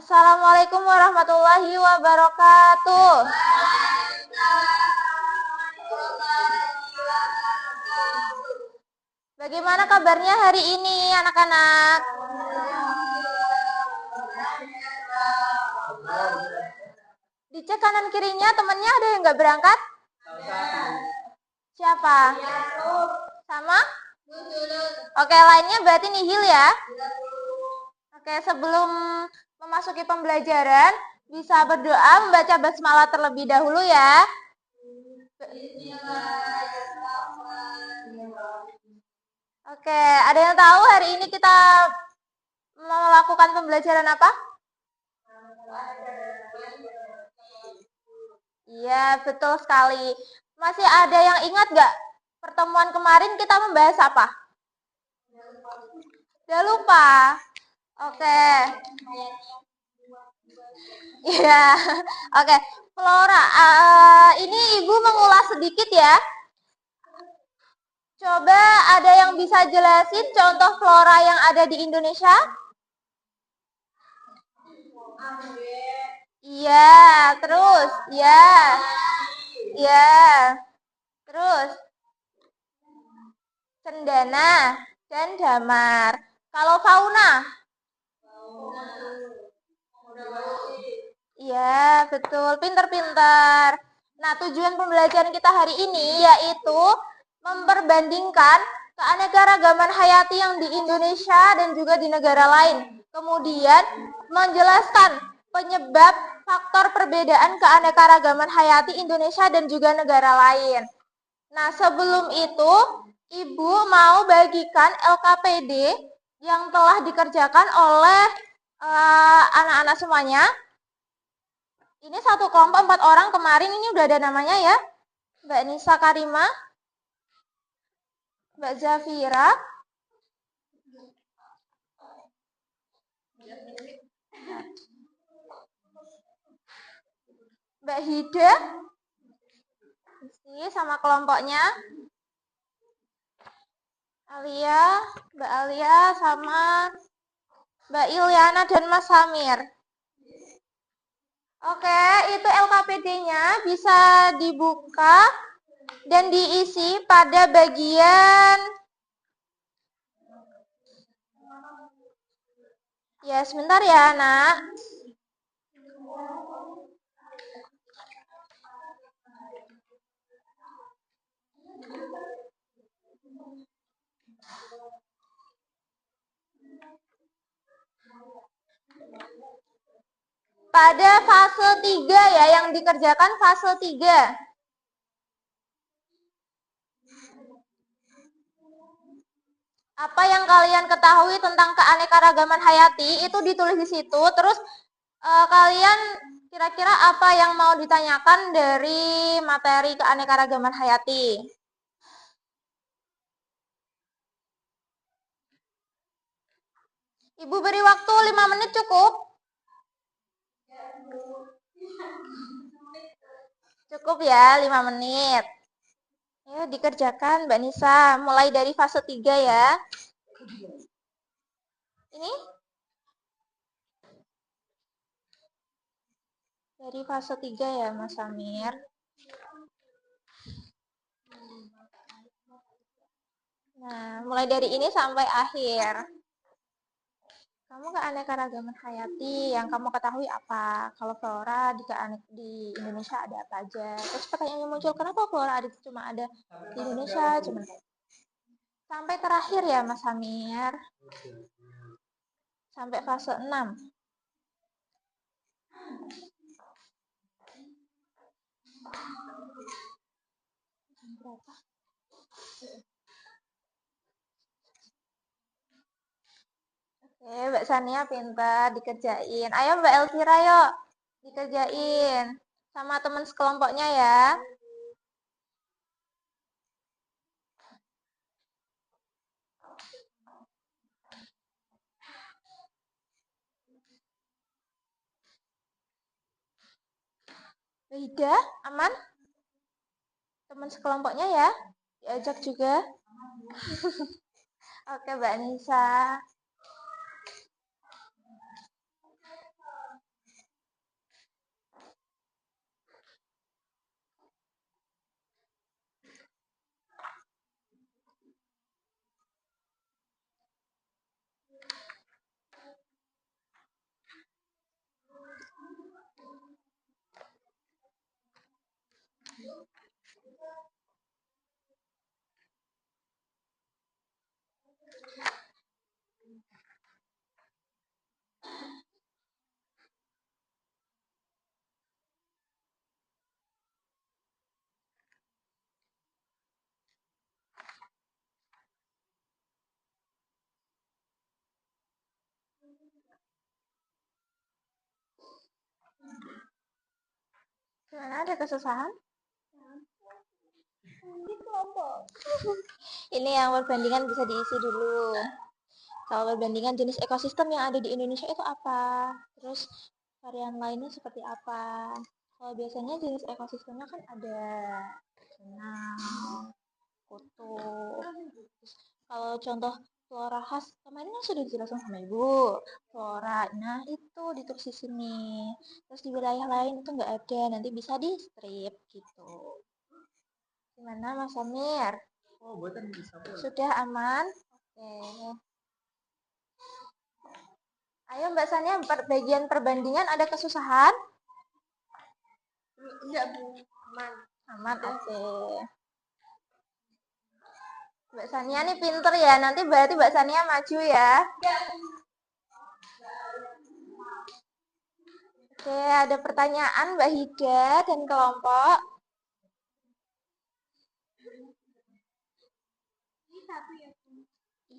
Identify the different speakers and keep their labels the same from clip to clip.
Speaker 1: Assalamualaikum warahmatullahi wabarakatuh. Bagaimana kabarnya hari ini, anak-anak? Dicek kanan kirinya, temennya ada yang nggak berangkat? Siapa? Sama? Oke, lainnya berarti nihil ya? Oke, sebelum memasuki pembelajaran, bisa berdoa membaca basmalah terlebih dahulu ya. Oke, ada yang tahu hari ini kita melakukan pembelajaran apa? Iya, betul sekali. Masih ada yang ingat nggak? Pertemuan kemarin kita membahas apa? Udah lupa. Oke. Iya. Oke. Flora, ini Ibu mengulas sedikit ya. Coba ada yang bisa jelasin contoh flora yang ada di Indonesia? Iya, terus, ya, ya, terus, cendana dan damar. Kalau fauna? Iya, betul, pinter-pinter. Nah, tujuan pembelajaran kita hari ini yaitu memperbandingkan keanekaragaman hayati yang di Indonesia dan juga di negara lain. Kemudian menjelaskan penyebab faktor perbedaan keanekaragaman hayati Indonesia dan juga negara lain. Nah, sebelum itu, Ibu mau bagikan LKPD yang telah dikerjakan oleh anak-anak semuanya. Ini satu kelompok 4 orang kemarin, ini udah ada namanya ya. Mbak Nisa Karima, Mbak Zafira, Mbak Hida, sama kelompoknya. Alia, Mbak Alia sama Mbak Ilyana dan Mas Samir. Oke, itu LKPD-nya bisa dibuka dan diisi pada bagian ya sebentar ya, Nak. Pada fase 3 ya, yang dikerjakan fase 3. Apa yang kalian ketahui tentang keanekaragaman hayati itu ditulis di situ. Terus kalian kira-kira apa yang mau ditanyakan dari materi keanekaragaman hayati? Ibu beri waktu 5 menit cukup? Cukup ya, 5 menit. Ya, dikerjakan Mbak Nisa, mulai dari fase 3 ya. Ini? Dari fase 3 ya, Mas Samir. Nah, mulai dari ini sampai akhir. Kamu keanekaragaman hayati yang kamu ketahui apa? Kalau flora di Indonesia ada apa aja? Terus pertanyaannya muncul, kenapa flora cuma ada di Indonesia? Sampai terakhir ya, Mas Samir. Sampai fase 6. Berapa? Oke, Mbak Sania pintar, dikerjain. Ayo Mbak Elvira yuk, dikerjain. Sama teman sekelompoknya ya. Wida, aman? Teman sekelompoknya ya, diajak juga. Oke Mbak Nisa. Gimana, ada kesusahan? Di kelompok. Ini yang perbandingan bisa diisi dulu. Kalau perbandingan jenis ekosistem yang ada di Indonesia itu apa? Terus varian lainnya seperti apa? Kalau biasanya jenis ekosistemnya kan ada benang, kutub. Terus kalau contoh flora khas kemarin kan sudah dijelaskan sama ibu. Flora, nah itu ditulis di sini. Terus di wilayah lain itu nggak ada, nanti bisa di strip gitu. Gimana Mas Amir? Oh, buatan bisa. Sudah aman? Oke. Ayo Mbak Sania, bagian perbandingan ada kesusahan? Enggak, Bu. Aman. Aman, oke. Mbak Sania nih pinter ya, nanti berarti Mbak Sania maju ya. Oke, ada pertanyaan Mbak Hida dan kelompok.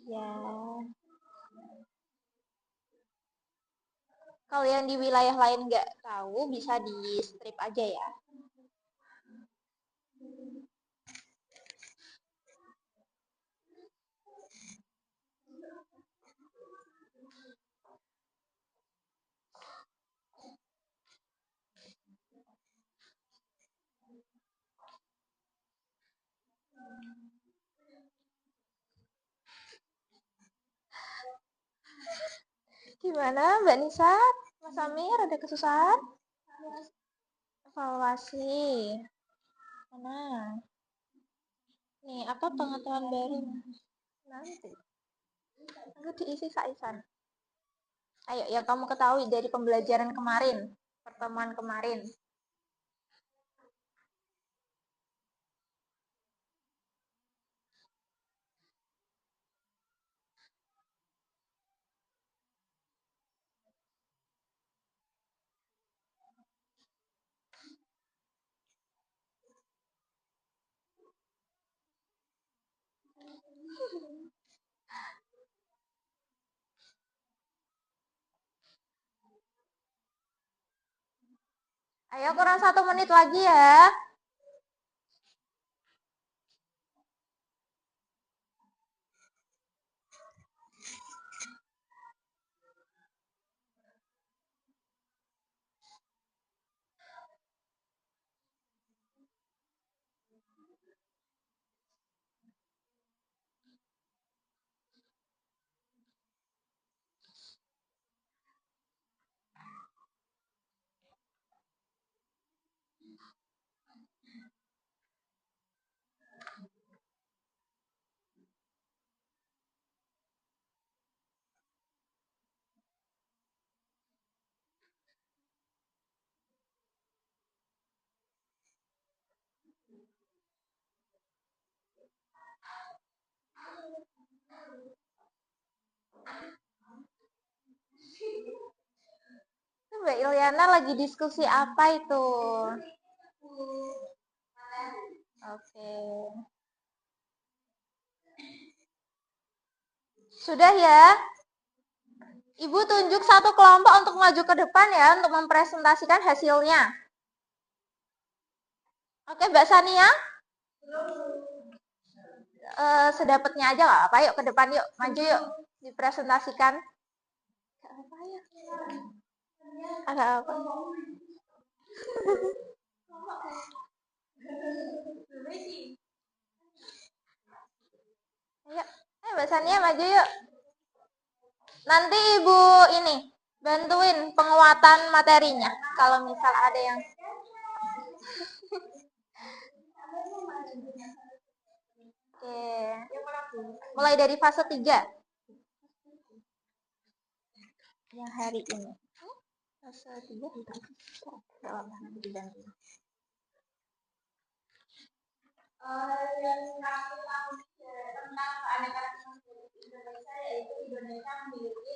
Speaker 1: Iya. Kalau yang di wilayah lain nggak tahu, bisa di strip aja ya. Gimana Mbak Nisa? Mas Amir ada kesusahan? Evaluasi. Mana? Nih, apa pengetahuan baru? Nanti. Aku diisi saisan. Ayo, yang kamu ketahui dari pembelajaran kemarin, pertemuan kemarin. Ayo, kurang 1 menit lagi ya. Mbak Ilyana lagi diskusi apa itu? Oke. Sudah ya? Ibu tunjuk satu kelompok untuk maju ke depan ya, untuk mempresentasikan hasilnya. Oke, Mbak Sania? Sedapatnya aja nggak apa, yuk ke depan yuk, maju yuk, dipresentasikan. Gak apa ya? Ada apa? Ayo, ayo Mbak Sania maju yuk. Nanti Ibu ini bantuin penguatan materinya. Kalau misal ada yang Oke. Mulai dari fase 3 yang hari ini. Fase 3 nanti dibantu. Tentang keanekaragaman Indonesia, yaitu Indonesia memiliki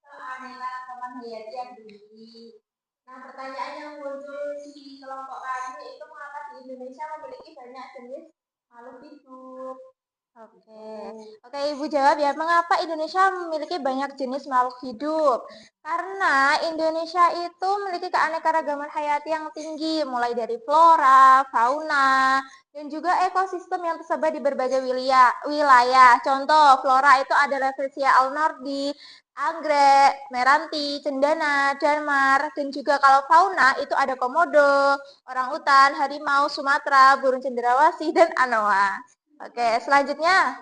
Speaker 1: keanekaragaman hayati yang tinggi. Nah, pertanyaan yang muncul di kelompok kami itu mengapa di Indonesia memiliki banyak jenis makhluk hidup. Oke, oke Ibu jawab ya, mengapa Indonesia memiliki banyak jenis makhluk hidup? Karena Indonesia itu memiliki keanekaragaman hayati yang tinggi, mulai dari flora, fauna, dan juga ekosistem yang tersebar di berbagai wilayah. Contoh, flora itu ada Rafflesia alnordi, anggrek, meranti, cendana, damar, dan juga kalau fauna itu ada komodo, orangutan, harimau, Sumatera, burung cendrawasih, dan anoa. Oke, selanjutnya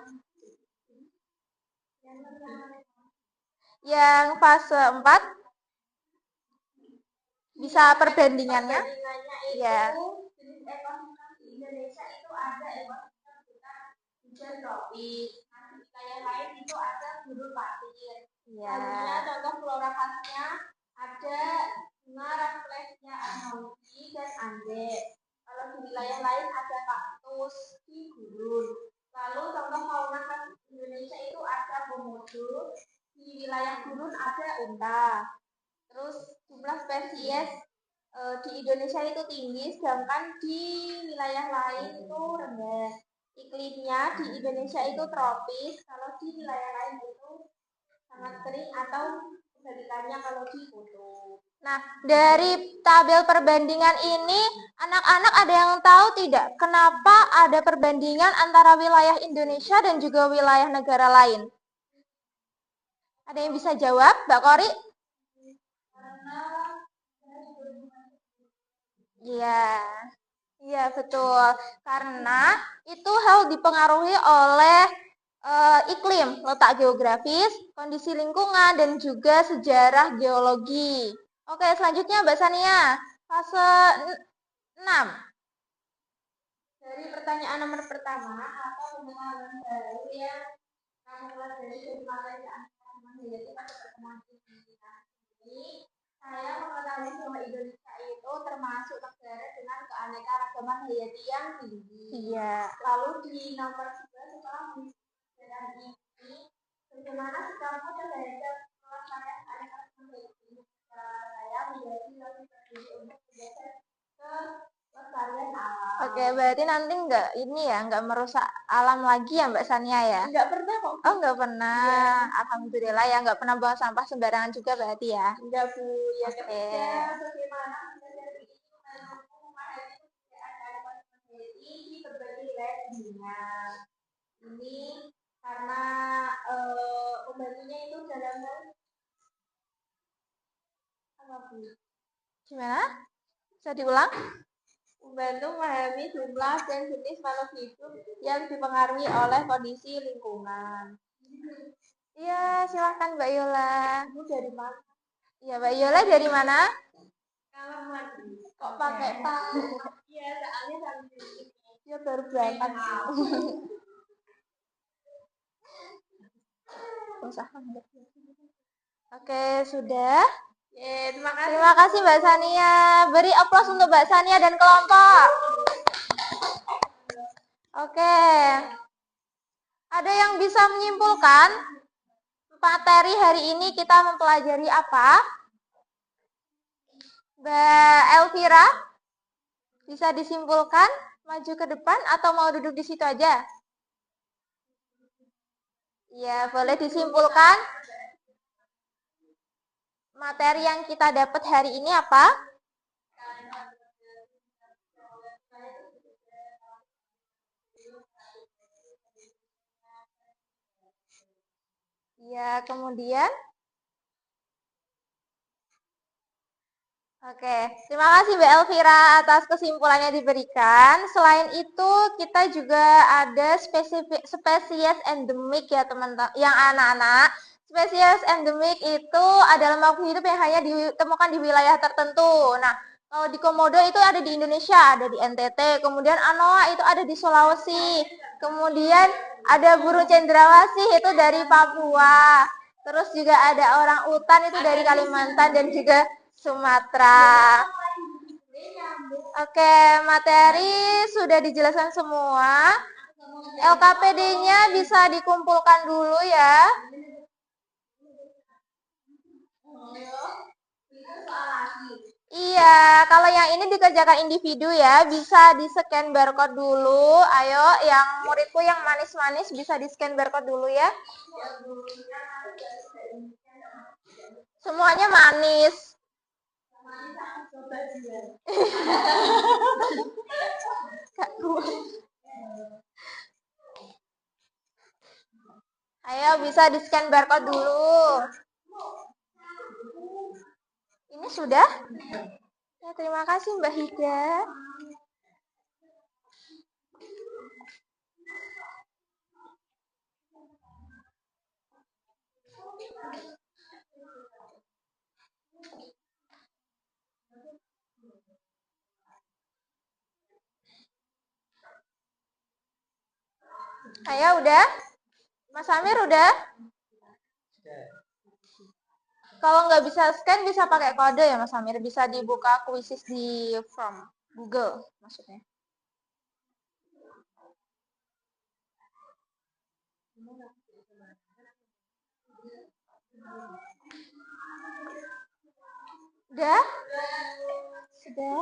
Speaker 1: yang fase 4 bisa perbandingannya. Ya. Jenis ekosistem di Indonesia itu ada ekosistem hujan tropis. Di wilayah lain itu ada gurun pasir. Selanjutnya contoh flora khasnya ada bunga Rafflesia alnordi dan Andes. Kalau di wilayah lain ada kaktus di gurun. Lalu contoh fauna khas Indonesia itu ada komodo, di wilayah gurun ada unta. Terus jumlah spesies di Indonesia itu tinggi, sedangkan di wilayah lain itu rendah. Iklimnya di Indonesia itu tropis, kalau di wilayah lain itu sangat kering atau kebalikannya kalau di kutub. Nah, dari tabel perbandingan ini, anak-anak ada yang tahu tidak kenapa ada perbandingan antara wilayah Indonesia dan juga wilayah negara lain? Ada yang bisa jawab, Mbak Kori? Iya, iya betul. Karena itu hal dipengaruhi oleh iklim, letak geografis, kondisi lingkungan, dan juga sejarah geologi. Oke, selanjutnya Mbak Sania, fase 6. Dari pertanyaan nomor pertama, apa pengetahuan baru yang kamu pelajari dari materi keanekaragaman hayati pada pertemuan ini? Saya mengetahui bahwa Indonesia itu termasuk negara dengan keanekaragaman hayati yang tinggi. Iya. Lalu di nomor 2 setelah menjelaskan ini, bagaimana sikapmu terhadap pelestarian keanekaragaman hayati? Saya menjadi lebih peduli untuk belajar ke pelestarian alam. Oke, berarti nanti nggak merusak alam lagi ya Mbak Sania ya? Nggak pernah kok. Oh nggak pernah. Ya. Alhamdulillah ya, nggak pernah buang sampah sembarangan juga berarti ya? Nggak Bu. Ya ketiga, bagaimana menjadi memahami perbedaan di berbagai wilayah dunia. Ini karena pembantunya itu dalam hal apa Bu? Gimana? Bisa diulang? Membantu memahami jumlah dan jenis makhluk hidup yang dipengaruhi oleh kondisi lingkungan. Iya, silahkan Mbak Yola. Ibu dari mana? Iya, Mbak Yola dari mana? Kalau kok pakai tas? Iya, soalnya sambil dia baru berangkat. Oke, sudah. Terima kasih Mbak Sania. Beri aplaus untuk Mbak Sania dan kelompok. Oke. Ada yang bisa menyimpulkan materi hari ini kita mempelajari apa? Mbak Elvira, bisa disimpulkan maju ke depan atau mau duduk di situ aja? Ya, boleh disimpulkan. Materi yang kita dapat hari ini apa? Ya, kemudian Oke, terima kasih Mbak Elvira atas kesimpulannya diberikan. Selain itu, kita juga ada spesies endemik ya teman-teman, yang anak-anak. Spesies endemik itu adalah makhluk hidup yang hanya ditemukan di wilayah tertentu. Nah, kalau di Komodo itu ada di Indonesia, ada di NTT. Kemudian anoa itu ada di Sulawesi. Kemudian ada burung cendrawasih itu dari Papua. Terus juga ada orang utan itu dari Kalimantan dan juga Sumatera. Oke, materi sudah dijelaskan semua. LKPD-nya bisa dikumpulkan dulu ya. Iya, kalau yang ini dikerjakan individu ya, bisa di-scan barcode dulu. Ayo, yang muridku yang manis-manis bisa di-scan barcode dulu ya. Semuanya manis. Ayo, bisa di-scan barcode dulu. Ini sudah? Ya, terima kasih Mbak Hida. Ayo, udah? Mas Amir udah? Kalau nggak bisa scan, bisa pakai kode ya Mas Amir. Bisa dibuka kuisis di from Google maksudnya. Udah? Sudah?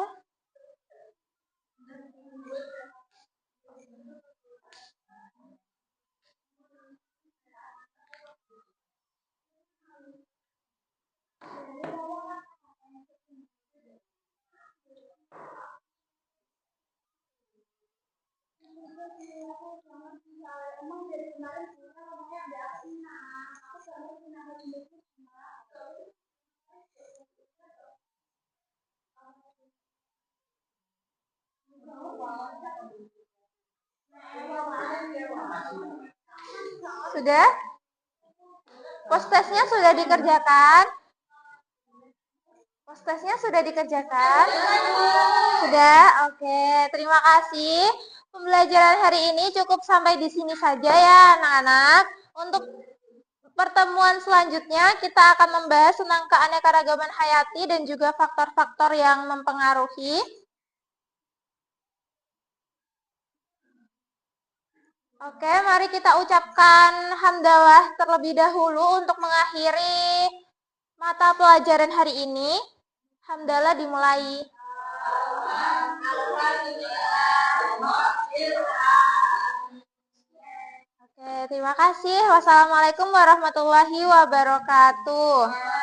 Speaker 1: Sudah? Post testnya sudah dikerjakan? Post testnya sudah dikerjakan? Sudah? Oke, terima kasih. Pembelajaran hari ini cukup sampai di sini saja ya anak-anak. Untuk pertemuan selanjutnya kita akan membahas tentang keanekaragaman hayati dan juga faktor-faktor yang mempengaruhi. Oke, mari kita ucapkan hamdalah terlebih dahulu untuk mengakhiri mata pelajaran hari ini. Hamdalah dimulai. Oke, terima kasih. Wassalamualaikum warahmatullahi wabarakatuh.